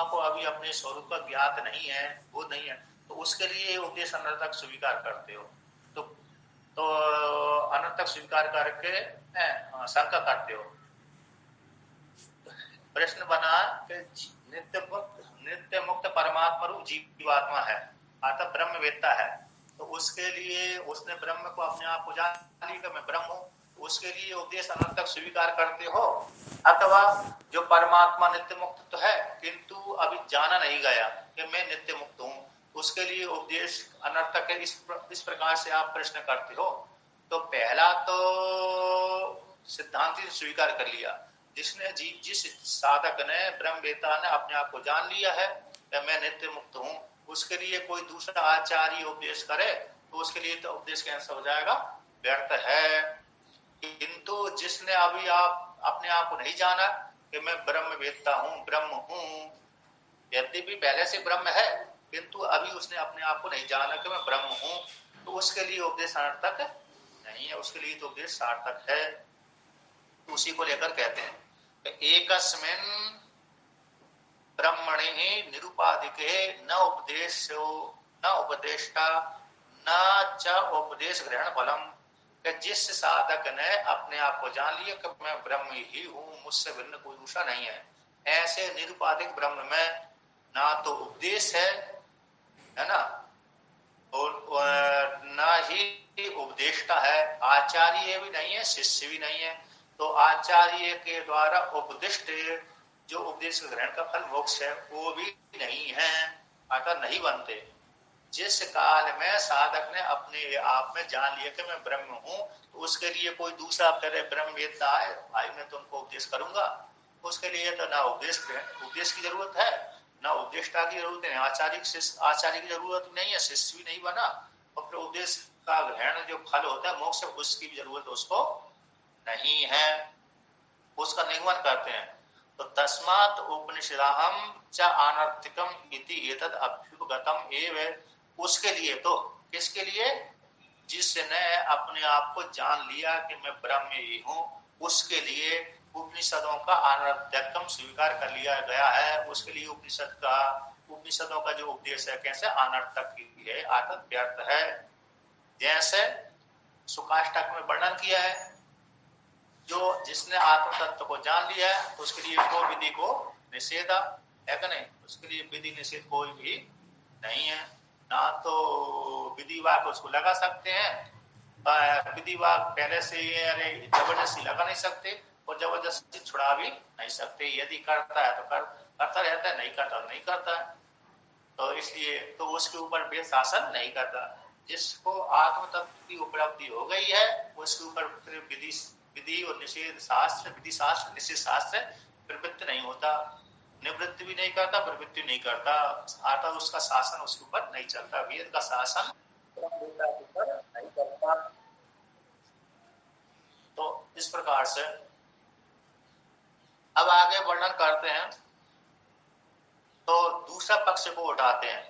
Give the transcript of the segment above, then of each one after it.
को अभी अपने स्वरूप का ज्ञात नहीं है, वो नहीं है, तो उसके लिए उपदेश अनर्थक स्वीकार करते हो। तो अनर्थक स्वीकार करके शंका करते हो। प्रश्न बना कि नित्य मुक्त परमात्मा रूप जीवात्मा है, अर्थात ब्रह्मवेत्ता है, तो उसके लिए उसने ब्रह्म को अपने आप को जान लिया कि मैं ब्रह्म हूँ, उसके लिए उपदेश अनर्थक स्वीकार करते हो। अथवा जो परमात्मा नित्य मुक्त तो है किंतु अभी जाना नहीं गया कि मैं नित्य मुक्त हूँ, उसके लिए उपदेश अनर्थक है, इस प्रकार से आप प्रश्न करते हो। तो पहला तो सिद्धांति स्वीकार कर लिया, जिस साधक ने ब्रह्मवेत्ता ने अपने आप को जान लिया है कि मैं नित्य मुक्त हूँ, उसके लिए कोई दूसरा आचार्य उपदेश करे तो उसके लिए तो उपदेश कैंसिल हो जाएगा, व्यर्थ है। किंतु जिसने अभी आप अपने आप को नहीं जाना कि मैं ब्रह्मवेत्ता हूँ, ब्रह्म हूँ, यद्यपि पहले से ब्रह्म है किंतु अभी उसने अपने आप को नहीं जाना कि मैं ब्रह्म हूँ, तो उसके लिए उपदेश सार्थक नहीं है, उसके लिए तो उपदेश सार्थक है। उसी को लेकर कहते हैं एकस्मिन् ब्रह्मणे निरुपाधिके न उपदेशो न उपदेष्टा न च उपदेश ग्रहण फलम, जिस साधक ने अपने आप को जान लिया कि मैं ब्रह्म ही हूँ, मुझसे भिन्न कोई दूसरा नहीं है, ऐसे निरुपाधिक ब्रह्म में ना तो उपदेश है ना, और ना ही उपदेष्टा है, आचार्य भी नहीं है, शिष्य भी नहीं है। तो आचार्य के द्वारा उपदिष्ट जो उपदेश ग्रहण का फल मोक्ष है वो भी नहीं है, अर्थात नहीं बनते। जिस काल में साधक ने अपने आप में जान लिया कि मैं ब्रह्म हूँ, तो उसके लिए कोई दूसरा करे ब्रह्मवेत्ता है, भाई मैं तुमको उपदेश करूंगा, उसके लिए तो ना उपदेश की जरूरत है, ना उपदेष्टा की जरूरत है, आचार्य की जरूरत नहीं है, शिष्य भी नहीं बना, और फिर उपदेश का ग्रहण जो फल होता है मोक्ष, उसकी भी जरूरत उसको नहीं है, उसका निगमन करते हैं। तो तस्मात् उपनिषदाहम च अनर्थिकम इति एतद् अभ्युपगतम एव, उसके लिए तो किसके लिए, जिसने अपने आप को जान लिया कि मैं ब्रह्म ही हूँ, उसके लिए उपनिषदों का अनर्थकम स्वीकार कर लिया गया है। उसके लिए उपनिषदों का जो उपदेश है कैसे अनर्थक ही है, अर्थात व्यर्थ है। जैसे सुकाष्टक में वर्णन किया है, जो जिसने आत्म तत्व को जान लिया है उसके लिए को विधि को निषेध है कि नहीं, उसके लिए विधि निषेध कोई भी नहीं है। ना तो विधि वाक उसको लगा सकते हैं, विधि वाक पहले से अरे जबरदस्ती लगा नहीं सकते और जबरदस्ती छुड़ा भी नहीं सकते, यदि करता है तो करता रहता है, नहीं करता तो नहीं करता है, तो इसलिए तो उसके ऊपर वेद शासन नहीं करता। जिसको आत्म तत्व की उपलब्धि हो गई है उसके ऊपर फिर विधि और निषेध शास्त्र, विधि शास्त्र निषेध शास्त्र प्रवृत्ति नहीं होता, निवृत्ति भी नहीं करता, प्रवृत्ति नहीं करता, अर्थात उसका शासन उसके ऊपर नहीं चलता, वेद का शासन नहीं करता। तो इस प्रकार से अब आगे वर्णन करते हैं, तो दूसरा पक्ष को उठाते हैं।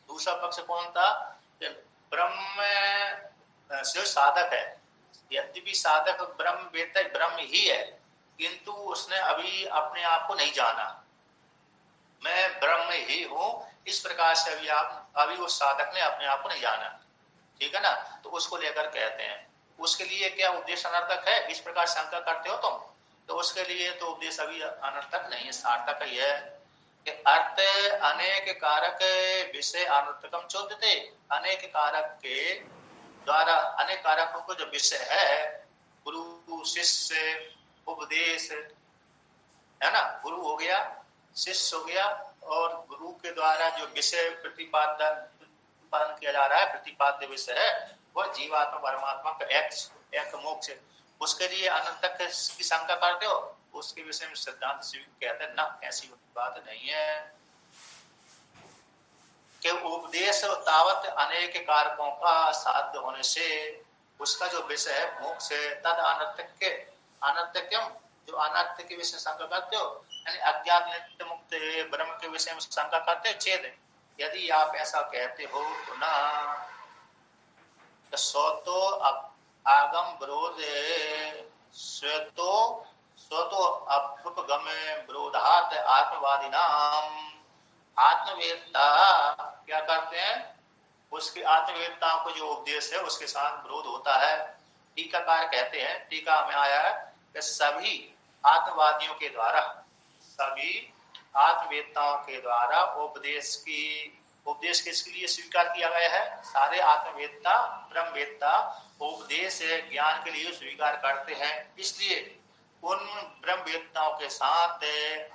दूसरा पक्ष कौन था, ब्रह्म से साधक है, यद्यपि साधक ब्रह्म वेत्ता ब्रह्म ही है किंतु उसने अभी अपने आप को नहीं जाना, मैं ब्रह्म ही हूँ, इस प्रकार से अभी उस साधक ने अपने आप को नहीं जाना, ठीक है ना। तो उसको लेकर कहते हैं उसके लिए क्या उपदेश अनर्थक है, इस प्रकार शंका करते हो तुम, तो उसके लिए तो उपदेश अभी अनर्थक नहीं है, सार्थक ही है। अर्थ अनेक कारक विषय अनर्थकम चोदते, अनेक कारक के द्वारा अनेक कारकों को जो विषय है, गुरु शिष्य उपदेश है ना, गुरु हो गया, शिष्य हो गया, और गुरु के द्वारा जो विषय प्रतिपादन किया जा रहा है, प्रतिपाद्य विषय है वह जीवात्मा परमात्मा का एक मोक्ष, उसके लिए अनंतक की शंका करते हो, उसके विषय में सिद्धांत कहते हैं ना, ऐसी बात नहीं है कि उपदेश तावत अनेक कारकों का साध्य होने से उसका जो विषय है मोक्ष है, तद अनर्थक्यम, जो अनर्थ के विषय शंका करते हो, यानी अज्ञात नित्य मुक्त ब्रह्म के विषय में शंका करते हो, छेद यदि आप ऐसा कहते हो तो ना स्वतो आगम विरोध स्वतो अभ्युपगम विरोधात आत्मवादी नाम, आत्मवेदता क्या करते हैं, उसकी आत्मवेदता को जो उपदेश है उसके साथ विरोध होता है। टीकाकार कहते हैं, टीका में आया है कि सभी आत्मवादियों के द्वारा, सभी आत्मवेदताओं के द्वारा उपदेश किसके लिए स्वीकार किया गया है, सारे आत्मवेदता ब्रह्मवेदता उपदेश ज्ञान के लिए स्वीकार करते हैं। इसलिए उन ब्रह्मवेदताओं के साथ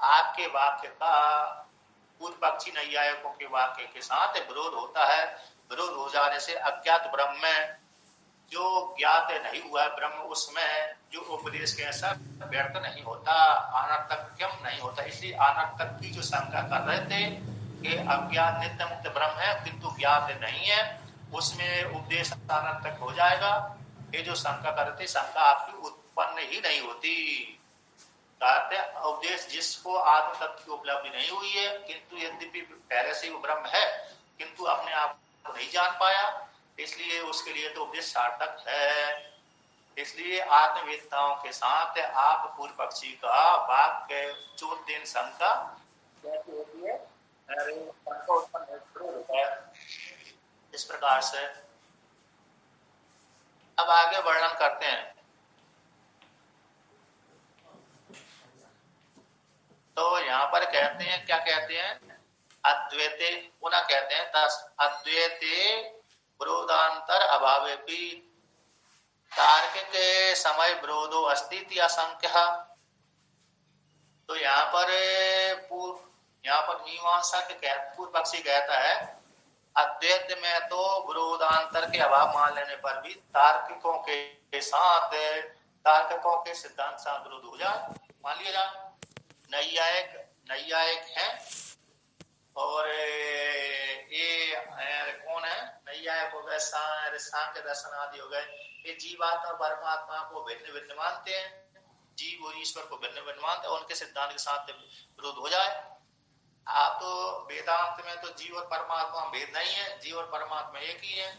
आपके वाक्य का पूर्व पक्षी नैयायिकों के वाक्य के साथ विरोध होता है। विरोध हो जाने से अज्ञात ब्रह्म में जो ज्ञात नहीं हुआ है ब्रह्म, उसमें जो उपदेश के ऐसा व्यर्थ नहीं होता, अनर्थक्यम नहीं होता। इसलिए अनर्थक की जो शंका कर रहे थे कि अज्ञात नित्य मुक्त ब्रह्म है किंतु ज्ञात नहीं है, उसमें उपदेश अनर्थक हो जाएगा। ये जो शंका कर रहे थे, शंका आपकी उत्पन्न ही नहीं होती। कहते उपदेश जिसको आत्म तत्व की उपलब्धि नहीं हुई है, किंतु यद्यपि पहले से वो ब्रह्म है किंतु अपने आप को नहीं जान पाया, इसलिए उसके लिए तो उपदेश सार्थक है। इसलिए आत्मवेदताओं के साथ आप पूर्व पक्षी का वाक्य चोट देन शंका कैसी होती है, इस प्रकार से। अब आगे वर्णन करते हैं। तो यहाँ पर कहते हैं, क्या कहते हैं, अद्वैते, पुनः कहते हैं अद्वैते विरोधांतर अभावे भी तार्किक समय विरोधो अस्ति असंख्य। तो यहाँ पर मीमांसा के पूर्व पक्षी कहता है अद्वैत में तो विरोधांतर के अभाव मान लेने पर भी तार्किकों के साथ, तार्किकों के सिद्धांत साथ विरोध हो जाए, मान लिया जाए। नैयायिक हैं और ये कौन है, नैयायिक हो गए, सांख्य दर्शन आदि हो गए, ये जीवात्मा परमात्मा को भिन्न भिन्न मानते हैं, जीव और ईश्वर को भिन्न भिन्न मानते हैं, उनके सिद्धांत के साथ विरोध हो जाए। आप तो वेदांत में तो जीव और परमात्मा भेद नहीं है, जीव और परमात्मा एक ही है।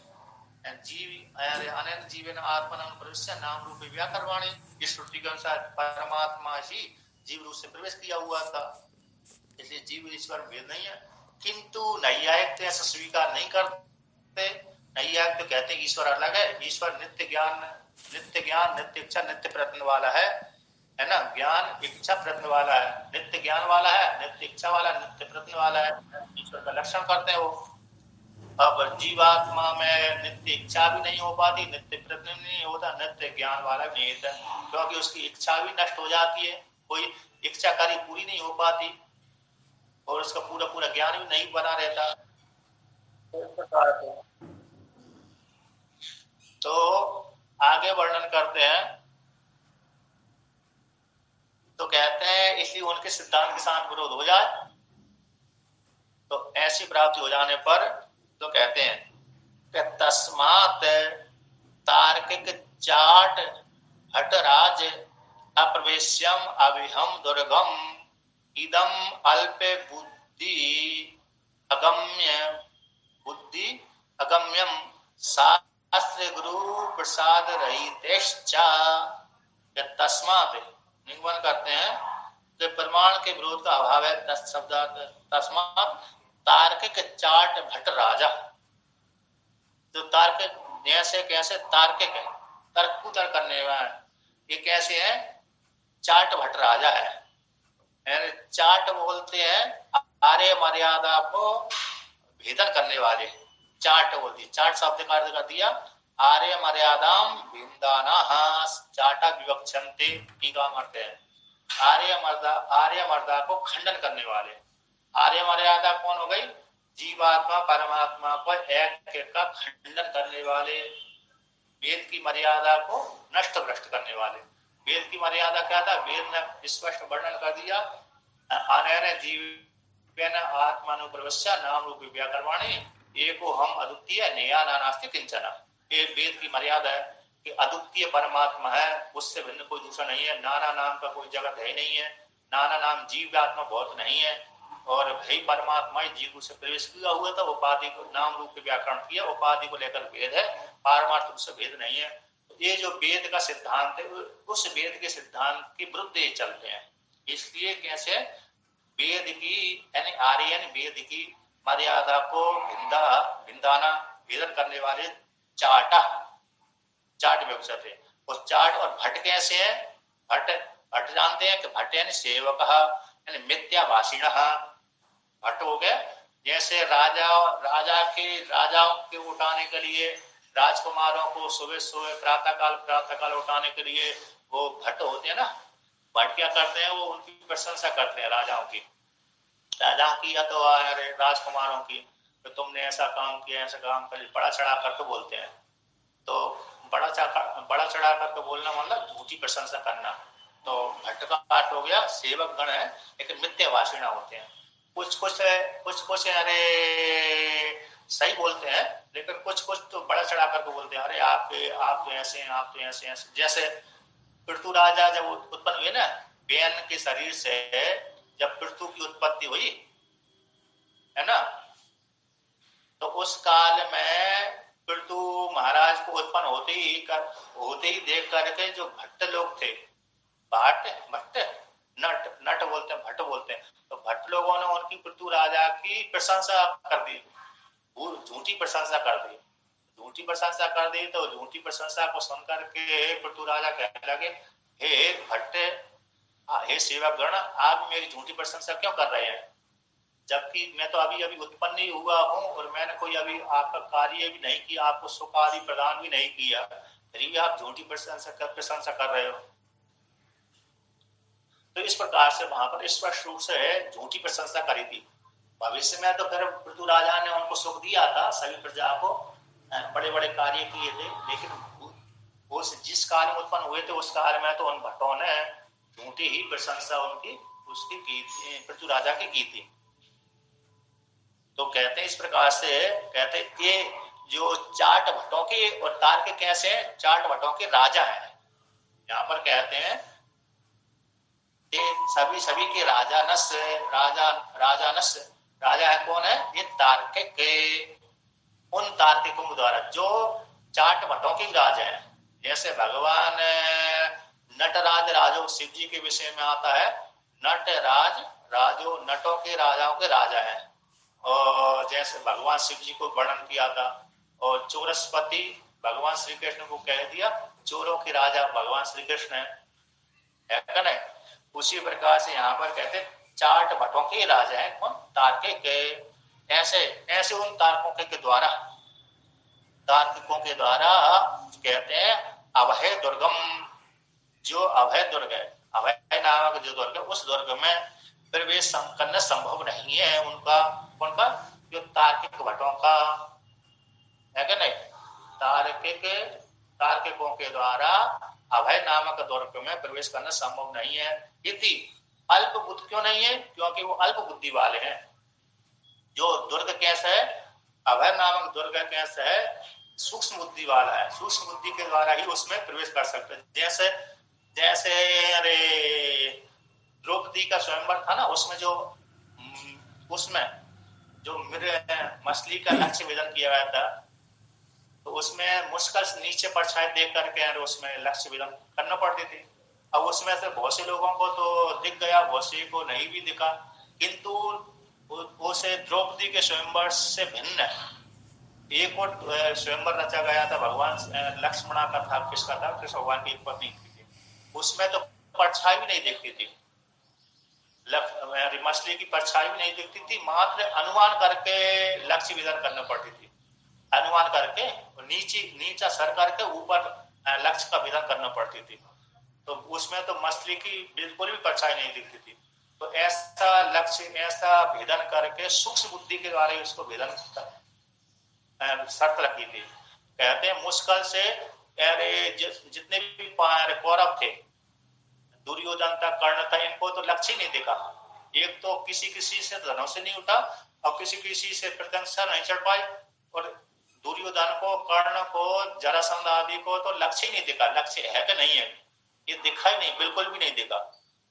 जीव अनंत जीवन आत्मन प्रविश्य नाम रूप व्याकरवाणी, इस श्रुति के अनुसार परमात्मा ही जीव रूप से प्रवेश किया हुआ था, इसलिए जीव ईश्वर भेद नहीं है। किंतु नैयायिक तो ऐसा स्वीकार नहीं करते। नैयायिक तो कहते हैं ईश्वर अलग है, ईश्वर नित्य ज्ञान, नित्य इच्छा, नित्य प्रयत्न वाला है ना, ज्ञान इच्छा प्रयत्न वाला है, नित्य ज्ञान वाला है, नित्य इच्छा वाला, नित्य प्रयत्न वाला है, ईश्वर का लक्षण करते हैं वो। अब जीवात्मा में नित्य इच्छा भी नहीं हो पाती, नित्य प्रयत्न नहीं होता, नित्य ज्ञान वाला भी नहीं होता, क्योंकि उसकी इच्छा भी नष्ट हो जाती है, कोई इच्छा कार्य पूरी नहीं हो पाती और उसका पूरा ज्ञान भी नहीं बना रहता। तो आगे वर्णन करते हैं। तो कहते हैं इसलिए उनके सिद्धांत के साथ विरोध हो जाए, तो ऐसी प्राप्ति हो जाने पर तो कहते हैं कि तस्मात् तार्किक चाट हटराज अप्रवेश्यम अभिहम दुर्गम इदम अल्पे बुद्धि अगम्यम शास्त्र गुरु प्रसाद रहितेश्चा। तस्मात् निगमन करते हैं कि प्रमाण के विरोध का अभाव है। तस्मात् तार्किक चाट भट्ट राजा, जो तार्किक कैसे तार्किक है, तर्क करने वाला, ये कैसे है, चाट भट्ट राजा है। चाट बोलते हैं आर्य मर्यादा को भेदन करने वाले, चाट बोलती, चाट शब्द का अर्थ कर दिया आर्य मर्यादाम भिन्दाना, चाटा विवक्षन्ते, टीका मारते हैं आर्य मर्यादा को खंडन करने वाले। आर्य मर्यादा कौन हो गई, जीवात्मा परमात्मा पर एक का खंडन करने वाले, वेद की मर्यादा को नष्ट भ्रष्ट करने वाले। वेद की मर्यादा क्या था, वेद ने स्पष्ट वर्णन कर दिया, अनैन जीवेन आत्मानुप्रवश्य नाम रूप व्याकरवाणी एको हम अद्वितीय नया नानास्ति किंचन। ये वेद की मर्यादा है कि अद्वितीय परमात्मा है, उससे भिन्न कोई दूसरा नहीं है, नाना नाम का कोई जगत है नहीं है, नाना नाम जीव आत्मा बहुत नहीं है, और भाई परमात्मा ही जीव से प्रवेश किया हुआ था, उपाधि को नाम रूप के व्याकरण किया, उपाधि को लेकर भेद है, पारमार्थ रूप से भेद नहीं है। ये जो वेद का सिद्धांत है, उस वेद के सिद्धांत के विरुद्ध ये चलते हैं। इसलिए कैसे वेद की यानी आर्यन वेद की मर्यादा को भिंदाना भेदन करने वाले चाटा चाट व्यवसाय थे। उस चाट और भट्ट कैसे है? भट्ट भट्ट जानते हैं कि भट्ट यानी सेवक यानी मिथ्याभाषिण। भट्ट हो गया जैसे राजाओं के उठाने के लिए राजकुमारों को सुबह सुबह प्रातः काल उठाने के लिए वो भट्ट होते हैं ना। भट्ट क्या करते हैं? वो उनकी प्रशंसा करते हैं राजाओं की या तो राजकुमारों की, तो तुमने ऐसा काम किया, ऐसा काम कर, बड़ा चढ़ा करके बोलते हैं। तो बड़ा चढ़ा करके बोलना मतलब झूठी प्रशंसा करना। तो भट्ट का पाठ हो गया सेवक गण है लेकिन मिथ्याभाषिण होते हैं। कुछ अरे सही बोलते हैं लेकिन कुछ तो बड़ा चढ़ा करके बोलते हैं, अरे आप तो ऐसे हैं, आप तो ऐसे हैं। जैसे पृथु राजा जब उत्पन्न हुए ना, बेन के शरीर से जब पृथु की उत्पत्ति हुई है ना, तो उस काल में पृथु महाराज को उत्पन्न होते ही देख करके जो भट्ट लोग थे, भट्ट नट बोलते हैं, भट्ट बोलते हैं, तो भट्ट लोगों ने उनकी पृथु राजा की प्रशंसा कर दी, झूठी प्रशंसा कर दी। तो झूठी प्रशंसा को सुन करके पृथु राजा कहने लगे, हे भट्ट, हे सेवक गण, आप मेरी झूठी प्रशंसा क्यों कर रहे हैं? जबकि मैं तो अभी उत्पन्न ही हुआ हूँ और मैंने कोई अभी आपका कार्य भी नहीं किया, आपको सुख आदि प्रदान भी नहीं किया, फिर भी आप झूठी प्रशंसा कर रहे हो। तो इस प्रकार से वहां पर स्पष्ट रूप से झूठी प्रशंसा करी थी। भविष्य में तो फिर पृथु राजा ने उनको सुख दिया था, सभी प्रजा को बड़े बड़े कार्य किए थे, लेकिन उस जिस काल में उत्पन्न हुए थे उस काल में तो उन भट्टों ने झूठी ही प्रशंसा उसकी की थी, पृथु राजा की थी। तो कहते हैं इस प्रकार से, कहते हैं कि जो चाट भट्टों के और तार्किक कैसे हैं? चाट भट्टों के राजा हैं। यहाँ पर कहते हैं सभी के राजा है कौन है? ये तार्किक, उन तार्किकों के द्वारा जो चाट भट्टों के राजा है। जैसे भगवान नटराज राजो शिव जी के विषय में आता है, नटराज राजो नटों के राजाओं के राजा है। और जैसे भगवान शिव जी को वर्णन किया था, और चोरसपति भगवान श्री कृष्ण को कह दिया चोरों के राजा भगवान श्री कृष्ण है क्या नहीं? उसी प्रकार से यहाँ पर कहते चाट भट्टों के राजा है कौन? तार्किक। ऐसे उन तार्किकों के द्वारा कहते हैं अभय दुर्गम, जो अभय दुर्ग है, अभय नामक जो दुर्ग है, उस दुर्ग में प्रवेश करना संभव नहीं है उनका जो तार्किक भट्टों का है क्या नहीं? तार्किकों के द्वारा अभय नामक दुर्ग में प्रवेश करना संभव नहीं है। यदि अल्प बुद्धि क्यों नहीं है? क्योंकि वो अल्प बुद्धि वाले हैं। जो दुर्ग कैसा है? अभय नामक दुर्ग कैसा है? सूक्ष्म बुद्धि वाला है, सूक्ष्म बुद्धि के द्वारा ही उसमें प्रवेश कर सकते हैं। जैसे अरे द्रौपदी का स्वयंवर था ना, उसमें जो मछली का लक्ष्य वेदन किया गया था, तो उसमें मुश्किल से नीचे परछाई देख करके उसमें लक्ष्य वेदन करना पड़ती थी। अब उसमें से बहुत से लोगों को तो दिख गया, बहुत से को नहीं भी दिखा, किंतु उसे द्रौपदी के स्वयंवर से भिन्न एक और स्वयंवर रचा गया था, भगवान लक्ष्मणा का था। किसका था? कृष्ण भगवान की एक पत्नी थी। उसमें तो परछाई भी नहीं दिखती थी, मछली की परछाई भी नहीं दिखती थी, मात्र अनुमान करके लक्ष्य वेदन करना पड़ती थी। अनुमान करके नीचा सर करके ऊपर लक्ष्य का वेदन करना पड़ती थी। तो उसमें तो मछली की बिल्कुल भी परछाई नहीं दिखती थी। तो ऐसा लक्ष्य, ऐसा भेदन करके सूक्ष्म बुद्धि के द्वारा उसको भेदन शर्त रखी थी। कहते हैं मुश्किल से जितने भी कौरव थे, दुर्योधन था, कर्ण था, इनको तो लक्ष्य नहीं दिखा। एक तो किसी से धनुष नहीं उठा और किसी से प्रत्यंशा नहीं चढ़ पाई, और दुर्योधन को, कर्ण को, जरासंध आदि को तो लक्ष्य ही नहीं दिखा। लक्ष्य है कि नहीं है ये दिखा ही नहीं, बिल्कुल भी नहीं दिखा।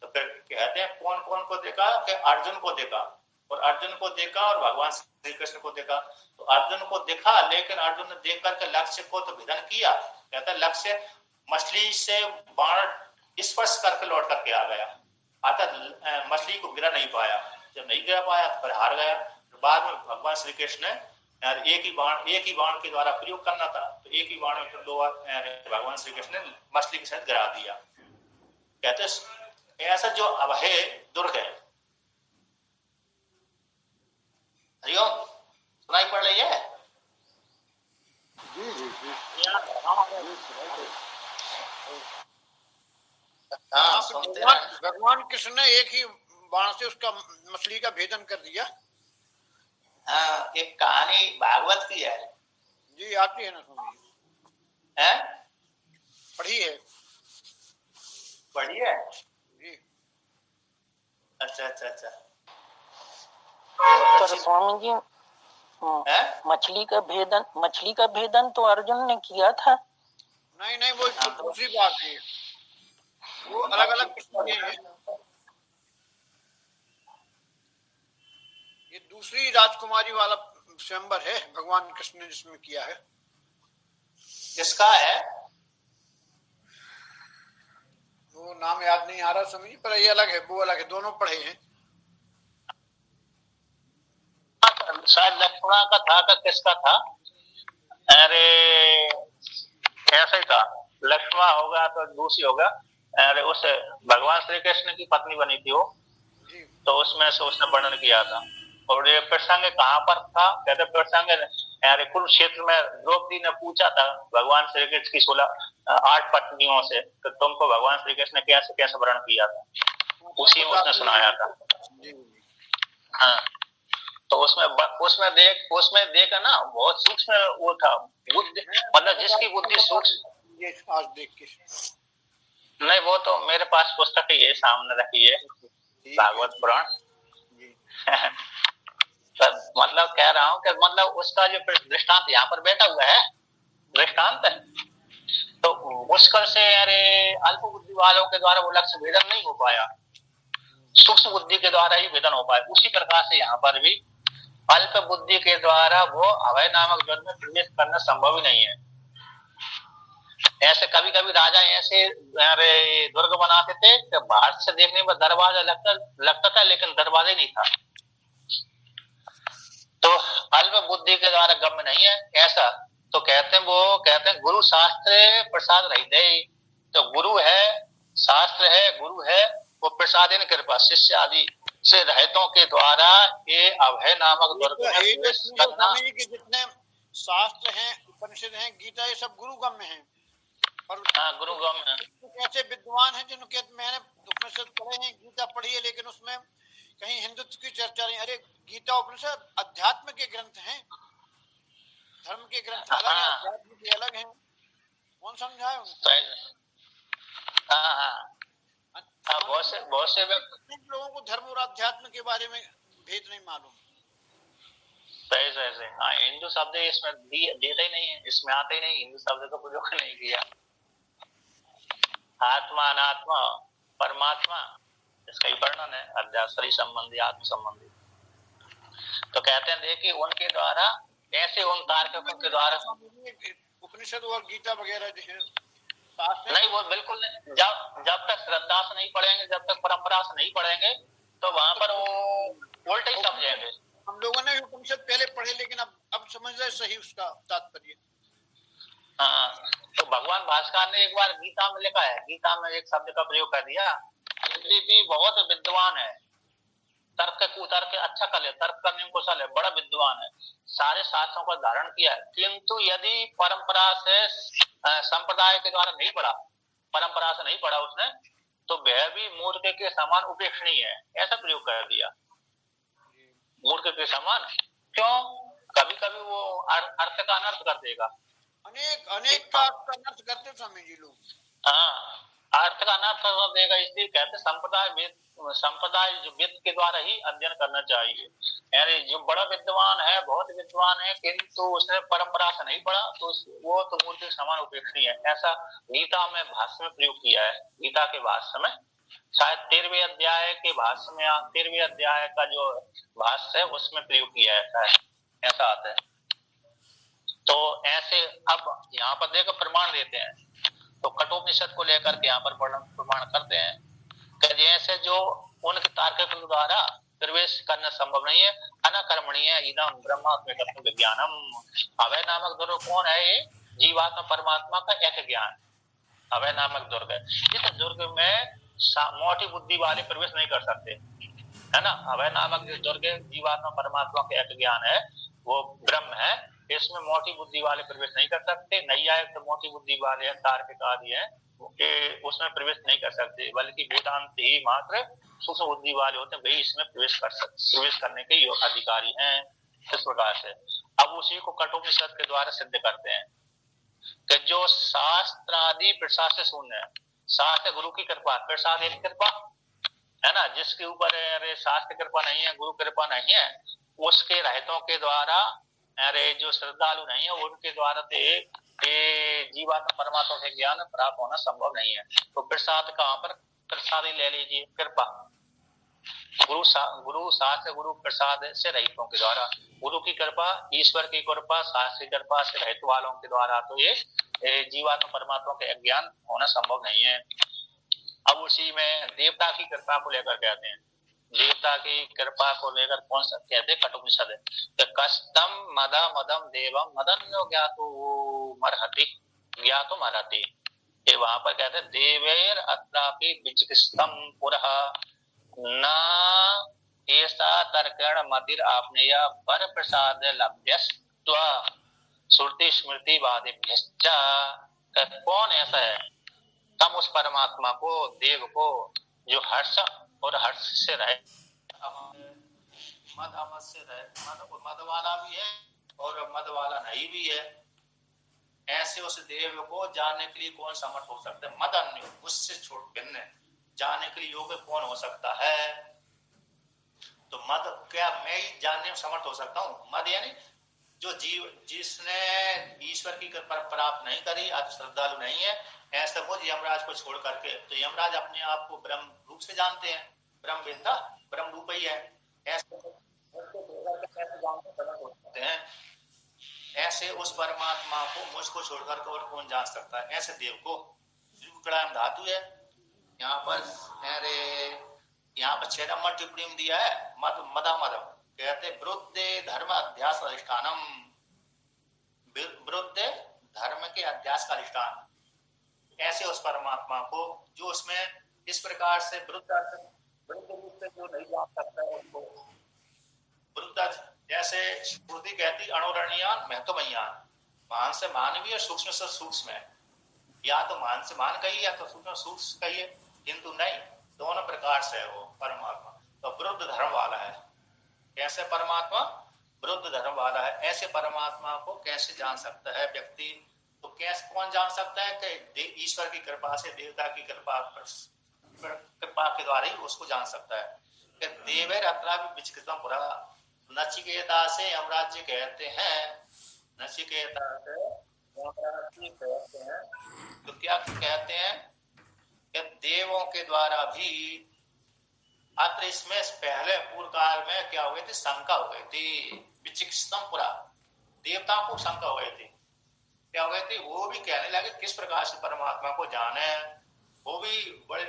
तो फिर कहते हैं कौन कौन को देखा? कि अर्जुन को देखा, और अर्जुन को देखा और भगवान श्री कृष्ण को देखा। तो अर्जुन को देखा, लेकिन अर्जुन ने देख करके लक्ष्य को तो भेदन किया। कहता लक्ष्य मछली से बाण स्पर्श करके लौट करके आ गया, अतः मछली को गिरा नहीं पाया। जब नहीं गिरा पाया तो फिर हार गया। बाद में भगवान श्री कृष्ण ने यार एक ही बाण के द्वारा प्रयोग करना था, तो एक ही बाण में फिर 2 बार भगवान श्री कृष्ण ने मछली के साथ गिरा दिया। कहते ऐसा जो अभय दुर्ग है। हरिओम, सुनाई पड़ रही है? भगवान कृष्ण ने एक ही बाण से उसका मछली का भेदन कर दिया। हाँ, एक कहानी भागवत की है जी, आती है ना स्वामी जी? है? पढ़ी है? पढ़ी है जी। अच्छा अच्छा अच्छा। पर स्वामी जी मछली का भेदन तो अर्जुन ने किया था। नहीं, वो दूसरी बात है, वो अलग अलग किस्म के हैं। ये दूसरी राजकुमारी वाला स्वयंवर है भगवान कृष्ण ने जिसमें किया है। किसका है वो नाम याद नहीं आ रहा समझी, पर ये अलग है, वो अलग है, दोनों पढ़े हैं। शायद लक्ष्मणा का था का किसका था? अरे ऐसा ही था, लक्ष्मणा होगा तो दूसरी होगा। अरे उस भगवान श्री कृष्ण की पत्नी बनी थी वो, तो उसमें से उसने वर्णन किया था। और ये प्रसंग कहाँ पर था? कहते प्रसंग अरे कुरुक्षेत्र में द्रौपदी ने पूछा था भगवान श्री कृष्ण की 8 पत्नियों से, तो तुमको भगवान श्री कृष्ण ने कैसे कैसे वर्णन किया था, उसी में उसने सुनाया था। हाँ, तो उसमें देखा ना, बहुत सूक्ष्म वो था बुद्धि, मतलब जिसकी बुद्धि सूक्ष्म। ये आज देख के नहीं, वो तो मेरे पास पुस्तक ही है, सामने रखी है, भागवत पुराण। मतलब कह रहा हूँ कि मतलब उसका जो दृष्टांत यहाँ पर बैठा हुआ है, दृष्टांत, तो मुश्किल से अरे अल्प बुद्धि वालों के द्वारा वो लक्ष्य भेदन नहीं हो पाया, सूक्ष्म बुद्धि के द्वारा ही भेदन हो पाया। उसी प्रकार से यहाँ पर भी अल्प बुद्धि के द्वारा वो अभय नामक दुर्ग में प्रवेश करना संभव ही नहीं है। ऐसे कभी कभी राजा ऐसे दुर्ग बनाते थे कि बाहर से देखने में दरवाजा लगता था, लेकिन दरवाजा नहीं था। तो अल्प बुद्धि के द्वारा गम्य नहीं है ऐसा। तो कहते हैं गुरु शास्त्र प्रसाद रहित है। तो गुरु है, शास्त्र है, गुरु है, वो प्रसाद कृपा शिष्य आदि से रहतों के द्वारा ये अभय नामक दुर्ग में प्रवेश करना। जितने शास्त्र हैं, उपनिषद हैं, गीता, ये सब गुरुगम में है। और हाँ, गुरुगम है। ऐसे विद्वान हैं जिनके मैंने उपनिषद पढ़े हैं, गीता पढ़ी है, लेकिन उसमें कहीं हिंदुत्व की चर्चा नहीं। अरे गीता उपनिषद अध्यात्म के ग्रंथ हैं, धर्म के ग्रंथ अलग हैं, अध्यात्म के अलग हैं। कौन समझाए उनको? बहुत से लोगों को धर्म और अध्यात्म के बारे में भेद नहीं मालूम। सही। हाँ, हिंदू शब्द इसमें देता ही नहीं है, इसमें आता ही नहीं, हिंदू शब्द का प्रयोग नहीं किया। आत्मा, अनात्मा, परमात्मा, इसका ही वर्णन है, अध्यात्म संबंधी, आत्म संबंधी। तो कहते हैं देखिए उनके द्वारा ऐसे उन तार्किकों के द्वारा उपनिषद और गीता वगैरह नहीं, वो बिल्कुल नहीं। जब तक श्रद्धा से नहीं पढ़ेंगे, जब तक परंपरा से नहीं पढ़ेंगे, तो वहां पर वो उल्टे ही समझेंगे। हम लोगों ने उपनिषद पहले पढ़े, लेकिन अब समझ रहे सही उसका तात्पर्य। हाँ, तो भगवान भास्कर ने एक बार गीता में लिखा है, गीता में एक शब्द का प्रयोग कर दिया, यदि भी बहुत विद्वान है, तर्क कुतर्क अच्छा कर ले, तर्क करने में कुशल है, बड़ा विद्वान है, सारे शास्त्रों का धारण किया है, किंतु यदि परंपरा से संप्रदाय के द्वारा नहीं पढ़ा, परंपरा से नहीं पढ़ा उसने, तो वह भी मूर्ख के समान उपेक्षणीय है, ऐसा प्रयोग कर दिया। मूर्ख के समान क्यों? कभी कभी वो अर्थ का अनर्थ कर देगा। अनेक का अनर्थ करते स्वामी जी लोग। हाँ, अर्थ का अनर्थ कर देगा, इसलिए कहते संप्रदाय जो वेद के द्वारा ही अध्ययन करना चाहिए। यानी जो बड़ा विद्वान है, बहुत विद्वान है, किंतु उसने परंपरा से नहीं पढ़ा, तो वो तो मूर्ति समान उपेक्षणीय है। ऐसा गीता में भाष्य में प्रयोग किया है। गीता के भाष्य में शायद 13वें अध्याय के भाष्य में, 13वें अध्याय का जो भाष्य है उसमें प्रयोग किया है, ऐसा आता है। तो ऐसे अब यहाँ पर देखो प्रमाण देते हैं, तो कठोपनिषद को लेकर के यहाँ पर प्रमाण करते हैं कि जैसे जो उनके तार्किकों द्वारा प्रवेश करना संभव नहीं है, अनाकर्मणीय है, इदम ब्रह्मात्म विज्ञानम। अभय नामक दुर्ग कौन है? ये जीवात्मा परमात्मा का एक ज्ञान अभय नामक दुर्ग है। इस दुर्ग में मोटी बुद्धि वाले प्रवेश नहीं कर सकते, है ना। अभय नामक जो दुर्ग जीवात्मा परमात्मा का एक ज्ञान है, वो ब्रह्म है, इसमें मोटी बुद्धि वाले प्रवेश नहीं कर सकते। नैयायिक तो मोटी बुद्धि वाले हैं, तार्किक आदि हैं, उसमें प्रवेश नहीं कर सकते, बल्कि वेदांत ही मात्र सूक्ष्म बुद्धि वाले होते हैं, वही इसमें प्रवेश करने के अधिकारी हैं। इस प्रकार से अब उसी को कठोपनिषद के द्वारा सिद्ध करते हैं कि जो शास्त्र आदि प्रसाद से शून्य है, शास्त्र गुरु की कृपा, प्रसाद एक कृपा है ना, जिसके ऊपर अरे शास्त्र कृपा नहीं है, गुरु कृपा नहीं है, उसके रहतों के द्वारा अरे जो श्रद्धालु नहीं है उनके द्वारा जीवात्मा परमात्मा के ज्ञान प्राप्त होना संभव नहीं है। तो प्रसाद कहाँ पर? प्रसाद ही ले लीजिए, कृपा, गुरु शास्त्र गुरु प्रसाद से रहितों के द्वारा, गुरु की कृपा, ईश्वर की कृपा, शास्त्र की कृपा से रहित वालों के द्वारा तो ये जीवात्मा परमात्मा के ज्ञान होना संभव नहीं है। अब उसी में देवता की कृपा को लेकर कहते हैं, देवता की कृपा को लेकर कौन सा कहते हैं? कठोपनिषद है तो कष्टम मदा मदम देवम मदन्यो ज्ञातो मरहति ज्ञातो मरहति। ये वहां पर कहते हैं देवेर अत्रापि विचिकित्सम पुरः न ऐसा तर्कण मतिर आपनेया पर प्रसाद लभ्यस्त्व श्रुति स्मृति वादिभ्यश्च। कौन ऐसा है? तम उस परमात्मा को, देव को, जो हर्ष और हर्ष से रहे, मद अमद से रहे, मद वाला भी है और मद वाला नहीं भी है। ऐसे उस देव को जानने के लिए कौन समर्थ हो सकता है? मद अन्य, उससे छोड़ भिन्न जानने के लिए योग्य कौन हो सकता है? तो मद क्या मैं ही जानने में समर्थ हो सकता हूँ? मद यानी जो जीव जिसने ईश्वर की कृपा प्राप्त नहीं करी, आज श्रद्धालु नहीं है, ऐसे वो यमराज को छोड़ करके, तो यमराज अपने आप को ब्रह्म रूप से जानते हैं, ब्रह्म वेत्ता ब्रह्म रूप ही है, ऐसे हैं। ऐसे उस परमात्मा को मुझको छोड़कर और कौन जान सकता है? ऐसे देव को कड़ाम धातु है यहाँ पर, अरे यहाँ पर 6 नंबर टिप्पणी में दिया है मद मदा मदम, कहते वृद्धे धर्म अध्यास अधिष्ठानम, वृद्धे धर्म के अध्यास का अधिष्ठान। ऐसे उस परमात्मा को जो उसमें इस प्रकार से वृद्ध रूप से जो नहीं जान सकता है उसको वृद्ध, जैसे श्रुति कहती अणुरणीयान महत्वमयान, महान से मानवीय, सूक्ष्म से सूक्ष्म है, या तो महान से मान कहिए या तो सूक्ष्म सूक्ष्म कहिए, किंतु नहीं, दोनों प्रकार से है वो परमात्मा। तो वृद्ध धर्म वाला है। कैसे परमात्मा? वृद्ध धर्म वाला है। ऐसे परमात्मा को कैसे जान सकता है व्यक्ति? तो कैसे कौन जान सकता है? कि ईश्वर की कृपा से, देवता की कृपा के द्वारा ही उसको जान सकता है। कि देवेर अत्रा भी विचिकित्सम पुरा, नचिकेता से यमराज जी कहते हैं, नचिकेता से यमराज जी कहते हैं, तो क्या कहते हैं कि देवों के द्वारा भी अत्र इसमें पहले पूर्व काल में क्या हो गई थी? शंका हो गई थी, विचिकित्सम पुरा, देवताओं को शंका हो गई थी। क्या हो गई थी? वो भी कहने लगे किस प्रकार से परमात्मा को जाने, वो भी बड़े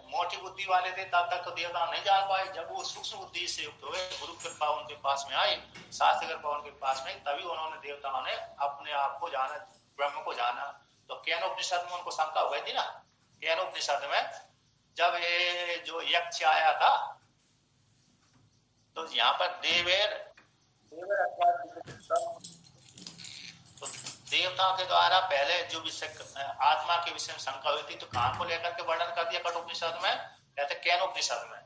मोटी बुद्धि वाले थे, तब तक तो देवता नहीं जान पाए। जब वो सूक्ष्म बुद्धि से युक्त हुए, गुरु कृपा उनके पास में आई, शास्त्र कृपा उनके पास में, तभी उन्होंने देवताओं ने अपने आप को जाना, ब्रह्म को जाना। तो केनोपनिषद में उनको शंका हो गई थी ना, केनोपनिषद में जब ये जो यक्ष आया था, तो यहाँ पर देवेर तो देवताओं के द्वारा पहले जो विषय आत्मा के विषय में शंका हुई थी, तो कहाँ को लेकर के वर्णन कर दिया कठोपनिषद में? कहते केनोपनिषद में।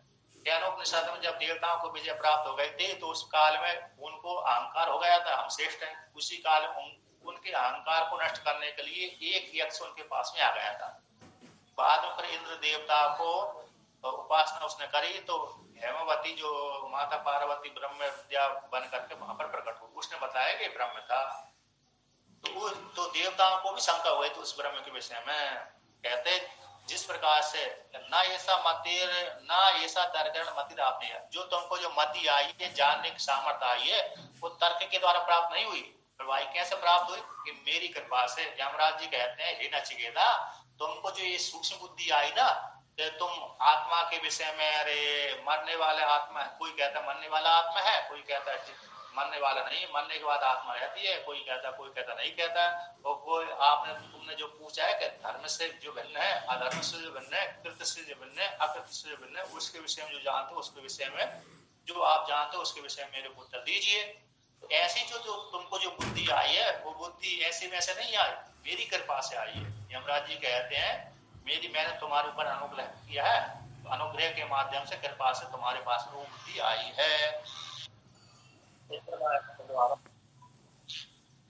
केनोपनिषद में जब देवताओं को विजय प्राप्त हो गई थी, तो उस काल में उनको अहंकार हो गया था, हम श्रेष्ठ हैं। उसी काल में उनके अहंकार को नष्ट करने के लिए एक यक्ष उनके पास में आ गया था। बाद में फिर इंद्र देवता को उपासना उसने करी, तो हेमवती जो माता पार्वती ब्रह्म विद्या बन करके वहां पर प्रकट हुई, उसने बताया कि ब्रह्म था। तो देवताओं को भी शंका हुई थी उस ब्रह्म के विषय में। कहते जिस प्रकार से ना ऐसा मतिर ना ऐसा तर्क मतिर आपने, जो तुमको जो मति आई है, जानने की सामर्थ्य आई है, वो तर्क के द्वारा प्राप्त नहीं हुई, भाई कैसे प्राप्त हुई? कि मेरी कृपा से। यमराज जी कहते हैं हे नचिकेता, तुमको जो ये सूक्ष्म बुद्धि आई ना, तुम आत्मा के विषय में अरे मरने वाला आत्मा है, कोई कहता मरने वाला आत्मा है, कोई कहता मरने वाला नहीं, मरने के बाद आत्मा रहती है, कोई कहता नहीं कहता। और कोई तुमने जो पूछा है कि धर्म से जो भिन्न है, अधर्म से जो भिन्न है, कृत्य से जो भिन्न है, अकृत्य से जो भिन्न है, उसके विषय में जो जानते हो, उसके विषय में जो आप जानते हो उसके विषय में मेरे को उत्तर दीजिए। तो ऐसी जो तुमको जो बुद्धि आई है, वो बुद्धि ऐसे वैसे नहीं आई, मेरी कृपा से आई है। यमराज जी कहते हैं मैंने तुम्हारे ऊपर अनुग्रह किया है, तो अनुग्रह के माध्यम से कृपा से तुम्हारे पास वो बुद्धि आई है। तो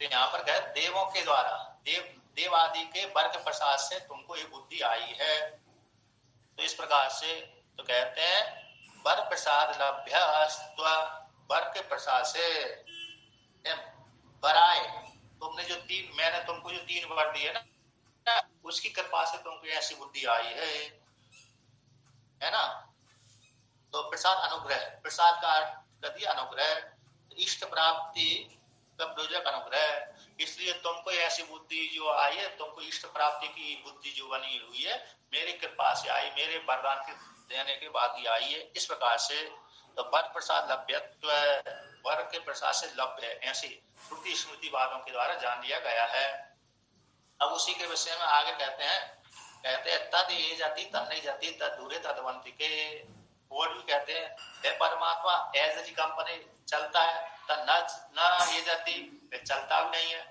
यहाँ पर कहे देवों के द्वारा, देव आदि के वर के प्रसाद से तुमको ये बुद्धि आई है। तो इस प्रकार से तो कहते हैं वर प्रसाद लभ्य, वर के प्रसाद से बराए, तुमने जो मैंने तुमको जो 3 वर दिए ना, उसकी कृपा से तुमको ऐसी बुद्धि आई है ना। तो प्रसाद अनुग्रह, प्रसाद का अर्थ कर दिया अनुग्रह, इष्ट प्राप्ति का प्रयोजक अनुग्रह। इसलिए तुमको ऐसी बुद्धि जो आई है, तुमको इष्ट प्राप्ति की बुद्धि जो बनी हुई है, मेरी कृपा से आई, मेरे वरदान के देने के बाद ही आई है। इस प्रकार से तो वर प्रसाद लभ्यत्व, वर के प्रसाद से लभ्य है, ऐसी श्रुति स्मृति वादों के द्वारा जान लिया गया है। अब उसी के विषय में आगे कहते हैं तद ये जाति तद नहीं जाति तद दूरे तदवंती के, और भी कहते हैं हे परमात्मा एज जी कंपनी चलता है, तद न ये जाति चलता भी नहीं है,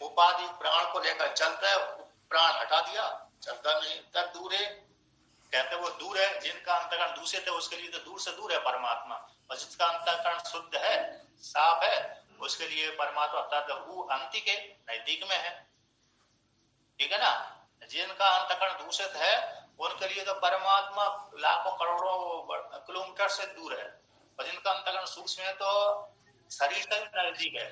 उपाधि प्राण को लेकर चलता है, प्राण हटा दिया चलता नहीं, तद दूरे कहते वो दूर है, जिनका अंतःकरण दूषित है उसके लिए तो दूर से दूर है परमात्मा, और जिसका अंतःकरण शुद्ध है साफ है उसके लिए परमात्मा तद अंति के नजदीक में है। ठीक है ना। जिनका अंतःकरण दूषित है उनके लिए तो परमात्मा लाखों करोड़ों किलोमीटर से दूर है, और जिनका अंतःकरण सूक्ष्म है तो शरीर से भी नजदीक है।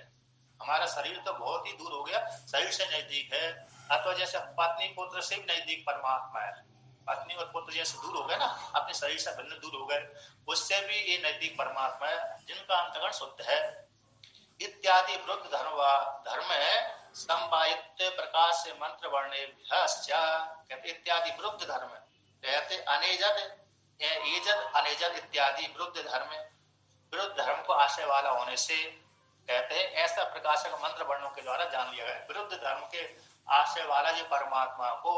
हमारा शरीर तो बहुत ही दूर हो गया, शरीर से नजदीक है। अथवा जैसे पत्नी पुत्र से भी नजदीक परमात्मा है, पत्नी और पुत्र जैसे दूर हो गए ना, अपने शरीर से भिन्न दूर हो गए, उससे भी ये नजदीक परमात्मा है जिनका अंतःकरण शुद्ध है। इत्यादि वृद्ध धर्म है संवायित्य प्रकाश से मंत्र वर्णे कहते इत्यादि वृद्ध धर्म, कहते अनेजद एजद अनेजद इत्यादि वृद्ध धर्म, विरुद्ध धर्म को आशय वाला होने से कहते हैं ऐसा प्रकाशक मंत्र वर्णों के द्वारा जान लिया गया। विरुद्ध धर्म के आशय वाला जो परमात्मा को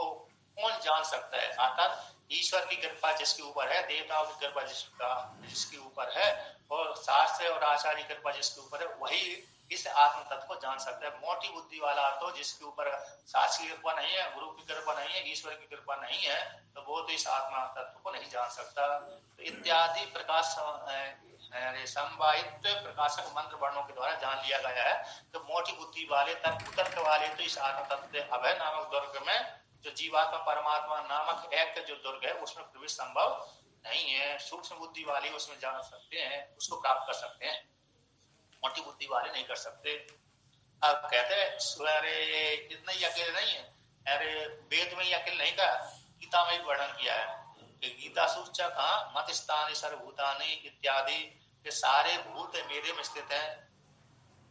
कौन जान सकता है, अर्थात ईश्वर की कृपा जिसके ऊपर है, देवताओं की कृपा जिसके ऊपर है, और शास्त्र और आचार्य की कृपा जिसके ऊपर है, वही इस आत्म तत्व को जान सकता है। मोटी बुद्धि वाला तो जिसके ऊपर शास्त्र की कृपा नहीं है, गुरु की कृपा नहीं है, ईश्वर की कृपा नहीं है, तो वो तो इस आत्मा तत्व को नहीं जान सकता। तो इत्यादि प्रकाश संवाहित प्रकाशक मंत्र वर्णों के द्वारा जान लिया गया है। तो मोटी बुद्धि वाले तर्क वाले तो इस आत्म तत्व अभय नामक दुर्ग में जो जीवात्मा परमात्मा नामक एक जो दुर्ग है उसमें प्रवेश संभव नहीं है। सूक्ष्म बुद्धि वाले उसमें जान सकते हैं, उसको प्राप्त कर सकते हैं, मोटी बुद्धि वाले नहीं कर सकते। अब कहते हैं अरे इतना ही अकेले नहीं है, अरे वेद में ही अकेले नहीं कहा, गीता में भी वर्णन किया है कि गीता सूचक मत स्थानी सर्वभूतानि इत्यादि के सारे भूत मेरे में स्थित है।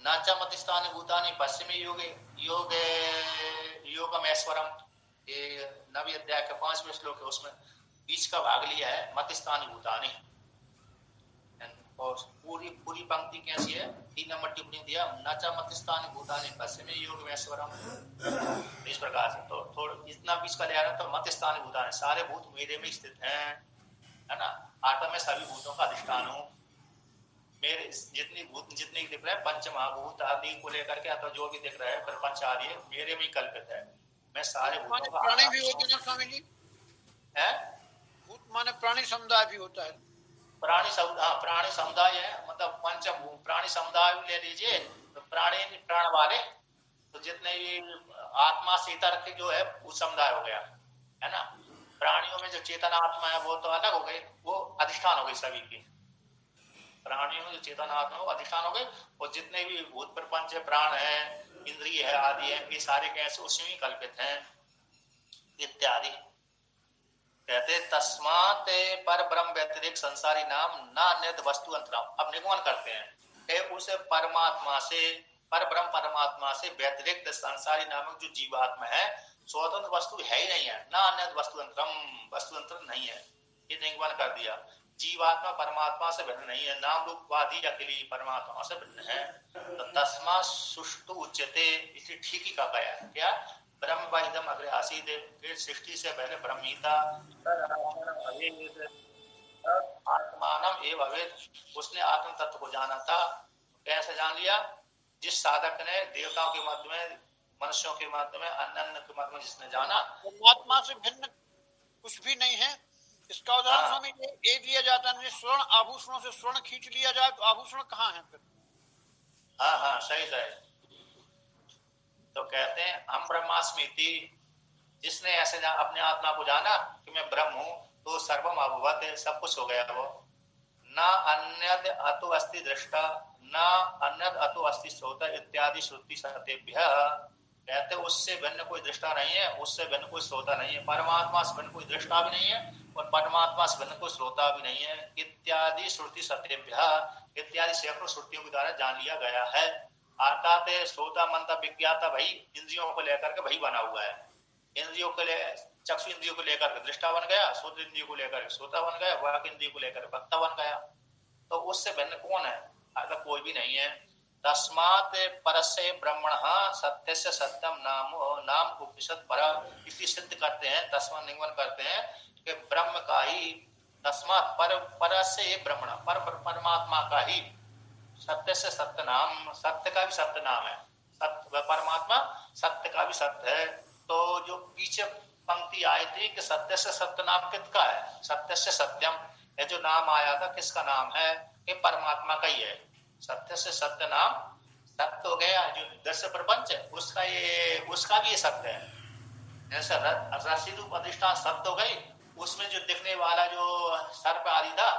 नाचा मत स्थानी भूतानि पश्चिमी योगमेश्वरम, ये 9वें अध्याय के 5वें श्लोक है, उसमें बीच का भाग लिया है मत स्थानी भूतानि, और पूरी पंक्ति कैसी है, 3 नंबर टिप्पणी दिया नाचा मत स्थानी भूतानि पश्चिमी योगमेश्वरम। इस प्रकार से तो थोड़ा इतना बीच का लिया तो मत स्थानी भूतानि सारे भूत मेरे में स्थित हैं, है ना। आत्मा में सभी भूतों का अधिष्ठान हूँ, मेरे जितने दिख रहे हैं पंचमहाभूत आदि को लेकर के, अथवा जो भी दिख रहा है प्रपंच आदि मेरे में कल्पित है। मैं सारे भूतों का प्राणी भी होते हैं स्वामी जी, है भूत माने प्राणी समुदाय भी होता है। प्राणी समुदाय है, मतलब पंचभूत प्राणी समुदाय ले लीजिए तो प्राण वाले तो जितने भी आत्मा से इतर के जो है वो समुदाय हो गया, है ना। प्राणियों में जो चेतन आत्मा है वो तो अलग हो गई, वो अधिष्ठान हो गई सभी की। प्राणियों में जो चेतन आत्मा है वो अधिष्ठान हो गई, और जितने भी भूत प्रपंच प्राण है, इंद्रिय है आदि है, ये सारे कैसे उसी में कल्पित हैं इत्यादि। कहते तस्मात पर ब्रह्म व्यतिरिक्त संसारी नाम न अन्यत वस्तु अंतराम। अब निगमन करते हैं उस परमात्मा से, पर ब्रह्म परमात्मा से व्यतिरिक्त संसारी नामक जो जीवात्मा है, स्वतंत्र वस्तु है ही नहीं है, ना अन्य वस्तुअंतरम, वस्तुअंतर नहीं है, ये निगमन कर दिया। जीवात्मा परमात्मा से भिन्न नहीं है, नाम रूपवादी अकेली परमात्मा से भिन्न है। तो तस्मा सुष्टु उच्यते, इसे ठीक ही कहा गया है। क्या? ब्रह्म वाहिदम अग्रे आसीद, सृष्टि से पहले ब्रह्म ही था। आत्मानम एव अवेद, उसने आत्म तत्व को जाना था। कैसे जान लिया? जिस साधक ने देवताओं के मध्य में, मनुष्यों के मध्य में, अन्य के मध्य में जिसने जाना, परमात्मा से भिन्न कुछ भी नहीं है। इसका उदाहरण स्वामी ये दिया जाता है, स्वर्ण आभूषणों से स्वर्ण खींच लिया जाए तो आभूषण कहाँ है फिर? हाँ सही सही। तो कहते हैं हम ब्रह्मास्मिति, जिसने ऐसे अपने आत्मा को जाना कि मैं ब्रह्म हूँ, तो सर्वम अभवत, सब कुछ हो गया वो। न अन्यद अतो अस्ति दृष्टा, न अन्यद अतो अस्ति श्रोता इत्यादि श्रुति सतेभ्य। कहते उससे भिन्न कोई दृष्टा नहीं है, उससे भिन्न कोई श्रोता नहीं है, परमात्मा से भिन्न कोई दृष्टा भी नहीं है और परमात्मा से भिन्न कोई श्रोता भी नहीं है, इत्यादि श्रुति सतेभ्य, इत्यादि सैकड़ों श्रुतियों के द्वारा जान लिया गया है। अर्थात श्रोता मनता विज्ञाता भाई इंद्रियों को लेकर के भाई बना हुआ है। इंद्रियों के लिए चक्षु इंद्रियों को लेकर के दृष्टा बन गया, श्रोत इंद्रियों को लेकर के श्रोता बन गया, वाक इंद्रियों को लेकर वक्ता बन गया। तो उससे भिन्न कौन है? अर्थात कोई भी नहीं है। तस्मात् परस्य ब्रह्मणः सत्यस्य सत्यम नाम उपनिषद पर, इसी सिद्ध करते हैं, तस्मात् निगमन करते हैं कि ब्रह्म का ही, तस्मात् परस्य ब्रह्मण, परमात्मा का ही, सत्य से सत्य नाम, सत्य का भी सत्य नाम है, सत्य परमात्मा सत्य का भी सत्य है। तो जो पीछे पंक्ति आई थी कि सत्य से सत्य नाम किसका है? सत्य से सत्यम, ये जो नाम आया था किसका नाम है? कि परमात्मा का ही है। सत्य से सत्य नाम सत्य हो गया, जो दृश्य प्रपंच है उसका भी ये सत्य है। जैसे रस्सी रूप अधिष्ठान सत्य हो गई, उसमें जो दिखने वाला जो सर्प आदि था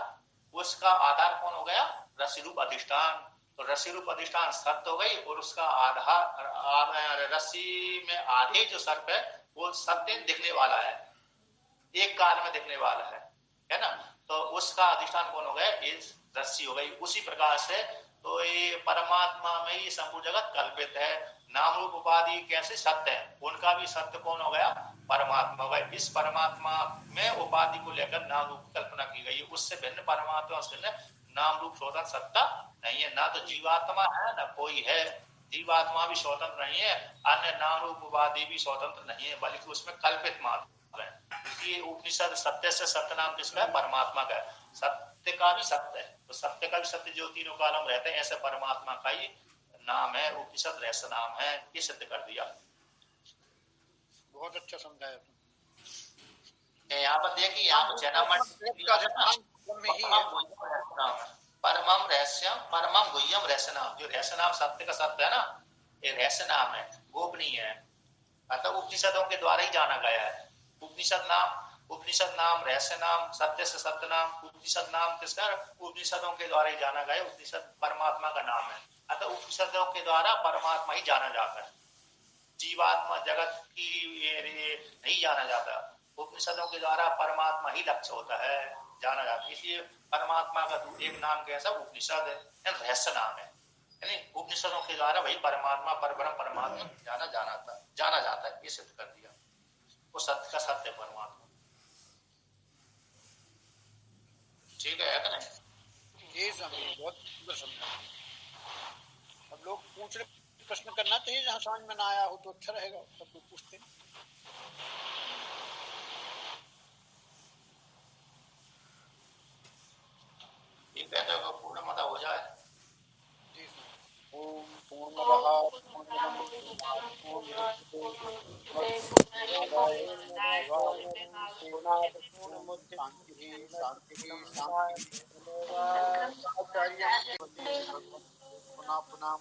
उसका आधार कौन हो गया? रस्सी रूप अधिष्ठान। तो रस्सी रूप अधिष्ठान सत्य हो गई और उसका आधार रस्सी में आधे जो सर्प है वो सत्य दिखने वाला है, एक काल में दिखने वाला है ना। तो उसका अधिष्ठान कौन हो गया? ये रस्सी हो गई। उसी प्रकार से तो ये परमात्मा में ही संपूर्ण जगत कल्पित है। नाम रूप उपाधि कैसे सत्य है, उनका भी सत्य कौन हो गया? परमात्मा हो गया। इस परमात्मा में उपाधि को लेकर नाम रूप कल्पना की गई है, उससे भिन्न परमात्मा से नाम रूप स्वतंत्र सत्ता नहीं है। ना तो जीवात्मा है ना कोई है, जीवात्मा भी स्वतंत्र नहीं है, अन्य नाम रूप उपाधि भी स्वतंत्र नहीं है, बल्कि उसमें कल्पित मात्र है। इसलिए उपनिषद सत्य से सत्य नाम किसका है? परमात्मा का है। सत्य का भी सत्य है, तो सत्य का भी सत्य जो तीनों कालों में रहते हैं, ऐसे परमात्मा का ही नाम है उपनिषद, रहस्य नाम है, ये सिद्ध कर दिया। बहुत अच्छा समझाया। यहाँ पर देखिए, यहाँ पर परमम रहस्यम परमम गुह्यम रहस्य नाम, जो रहस्य नाम सत्य का सत्य है ना, ये रहस्य नाम है, गोपनीय है, अतः उपनिषदों के द्वारा ही जाना गया है। उपनिषद नाम रहस्य नाम, सत्य से सत्य नाम, उपनिषद नाम किसका? उपनिषदों के द्वारा ही जाना गया। उपनिषद परमात्मा का नाम है, अतः उपनिषदों के द्वारा परमात्मा ही जाना जाता है, जीवात्मा जगत की नहीं जाना जाता। उपनिषदों के द्वारा परमात्मा ही लक्ष्य होता है, जाना जाता है। इसलिए परमात्मा का एक नाम कैसा? उपनिषद है, रहस्य नाम है, यानी उपनिषदों के द्वारा वही परमात्मा परब्रह्म परमात्मा जाना जाता है, ये सिद्ध कर दिया। वो सत्य का सत्य परमात्मा। ठीक है कि नहीं? ये बहुत सुंदर समझा। अब लोग पूछ रहे, प्रश्न करना चाहिए, जहाँ समझ में ना आया हो तो अच्छा रहेगा, सब लोग पूछते हैं। ठीक है, तो पूर्ण मता हो जाए। जी सर। ओम पूर्णमदः शांति। पुनः